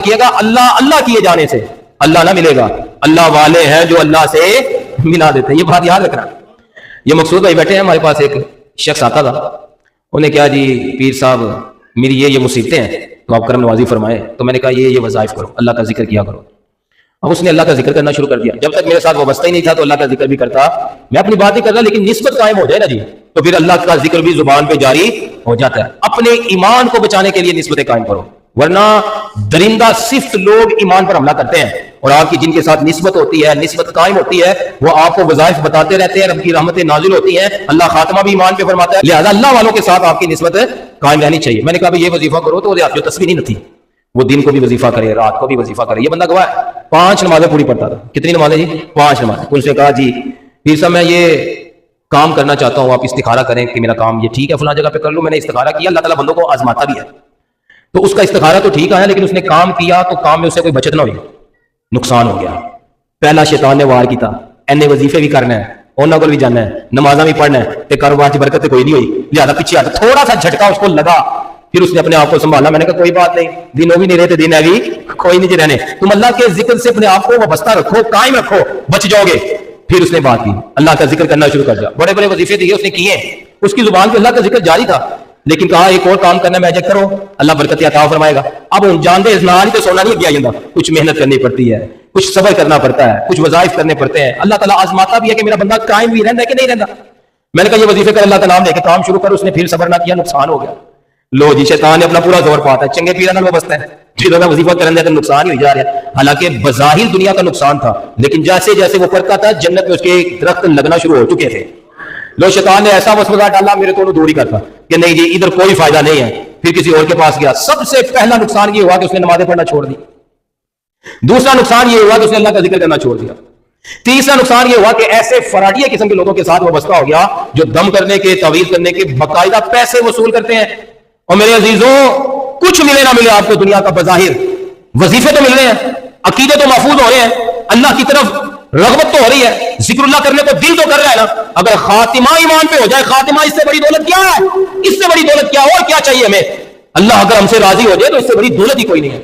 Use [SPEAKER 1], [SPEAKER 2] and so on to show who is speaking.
[SPEAKER 1] کیے گا اللہ اللہ کیے جانے سے اللہ نہ ملے گا، اللہ والے ہیں جو اللہ سے ملا دیتے ہیں. یہ بات یاد رکھنا. یہ مقصود بھائی بیٹھے ہیں ہمارے پاس. ایک شخص آتا تھا، انہیں کیا جی پیر صاحب میری یہ مصیبتیں ہیں تو آپ کرم نوازی فرمائیں. تو میں نے کہا یہ وظائف کرو، اللہ کا ذکر کیا کرو. اب اس نے اللہ کا ذکر کرنا شروع کر دیا. جب تک میرے ساتھ وابستہ ہی نہیں تھا تو اللہ کا ذکر بھی کرتا، میں اپنی بات ہی کر رہا، لیکن نسبت قائم ہو جائے نا جی تو پھر اللہ کا ذکر بھی زبان پہ جاری ہو جاتا ہے. اپنے ایمان کو بچانے کے لیے نسبتیں قائم کرو، ورنہ درندہ صفت لوگ ایمان پر حملہ کرتے ہیں، اور آپ کی جن کے ساتھ نسبت ہوتی ہے، نسبت قائم ہوتی ہے، وہ آپ کو وظائف بتاتے رہتے ہیں، رب کی رحمتیں نازل ہوتی ہیں، اللہ خاتمہ بھی ایمان پہ فرماتا ہے. لہذا اللہ والوں کے ساتھ آپ کی نسبت قائم رہنی چاہیے. میں نے کہا یہ وظیفہ کرو تو جو تصویر نہیں تھی، وہ دن کو بھی وظیفہ کرے، رات کو بھی وظیفہ کرے. یہ بندہ گواہ ہے 5 نمازیں پوری پڑھتا تھا. کتنی نمازیں جی؟ 5 نمازیں. ان سے کہا جی پیر صاحب میں یہ کام کرنا چاہتا ہوں، آپ استخارہ کریں کہ میرا کام یہ ٹھیک ہے فلاں جگہ پہ کر لوں. میں نے استخارہ کیا، اللہ تعالیٰ بندوں کو آزماتا بھی ہے. تو اس کا استخارہ تو ٹھیک آیا، لیکن اس نے کام کیا تو کام میں اس سے کوئی بچت نہ ہوئی، نقصان ہو گیا. پہلا شیطان نے وار کیتا، اینے وظیفے بھی کرنا ہے، انہوں کو بھی جانا ہے، نمازاں بھی پڑھنا ہے، تے کاروبار کی برکت کوئی نہیں ہوئی، لہٰذا پیچھے آتا. تھوڑا سا جھٹکا اس کو لگا، پھر اس نے اپنے آپ کو سنبھالا. میں نے کہا کوئی بات نہیں، دنوں بھی نہیں رہتے، دن ہے بھی کوئی نہیں رہنے. تم اللہ کے ذکر سے اپنے آپ کو وابستہ رکھو، قائم رکھو، بچ جاؤ گے. پھر اس نے بات کی، اللہ کا ذکر کرنا شروع کر دیا. بڑے بڑے وظیفے دیے اس نے کیے، اس کی زبان پہ اللہ کا ذکر جاری تھا، لیکن کہا ایک اور کام کرنا میں کرو، اللہ برکت عطا فرمائے گا. اب جان دے نال ہی تو سونا نہیں دیا جاتا، کچھ محنت کرنی پڑتی ہے، کچھ صبر کرنا پڑتا ہے، کچھ وظائف کرنے پڑتے ہیں. اللہ تعالیٰ آزماتا بھی ہے کہ میرا بندہ قائم بھی رہتا ہے کہ نہیں رہتا. میں نے کہا یہ وظیفے کر، اللہ کا نام لے کے کام شروع کر. اس نے پھر صبر نہ کیا، نقصان ہو گیا. لو جی شیطان نے اپنا پورا زور پاتا ہے، چنگے پیرا نال وابستہ ہے، جنہوں نے وظیفہ کرنے کا نقصان ہی ہو جا رہا ہے. حالانکہ بظاہر دنیا کا نقصان تھا، لیکن جیسے جیسے وہ کرتا تھا جنت میں اس کے درخت لگنا شروع ہو چکے تھے. لو شیطان نے ایسا وسوسہ ڈالا، میرے تو دور ہی کرتا کہ نہیں جی ادھر کوئی فائدہ نہیں ہے. پھر کسی اور کے پاس گیا. سب سے پہلا نقصان یہ ہوا کہ اس نے نمازیں پڑھنا چھوڑ دی. دوسرا نقصان یہ ہوا کہ اس نے اللہ کا ذکر کرنا چھوڑ دیا. تیسرا نقصان یہ ہوا کہ ایسے فراڈیہ قسم کے لوگوں کے ساتھ وابستہ ہو گیا جو دم کرنے کے، تعویذ کرنے کے باقاعدہ پیسے وصول کرتے ہیں. اور میرے عزیزوں کچھ ملے نہ ملے آپ کو دنیا کا، بظاہر وظیفے تو مل رہے ہیں، عقیدے تو محفوظ ہو رہے ہیں، اللہ کی طرف رغبت تو ہو رہی ہے، ذکر اللہ کرنے کو دل تو کر رہا ہے نا. اگر خاتمہ ایمان پہ ہو جائے، خاتمہ اس سے بڑی دولت کیا ہے؟ اس سے بڑی دولت کیا اور کیا چاہیے ہمیں؟ اللہ اگر ہم سے راضی ہو جائے تو اس سے بڑی دولت ہی کوئی نہیں ہے.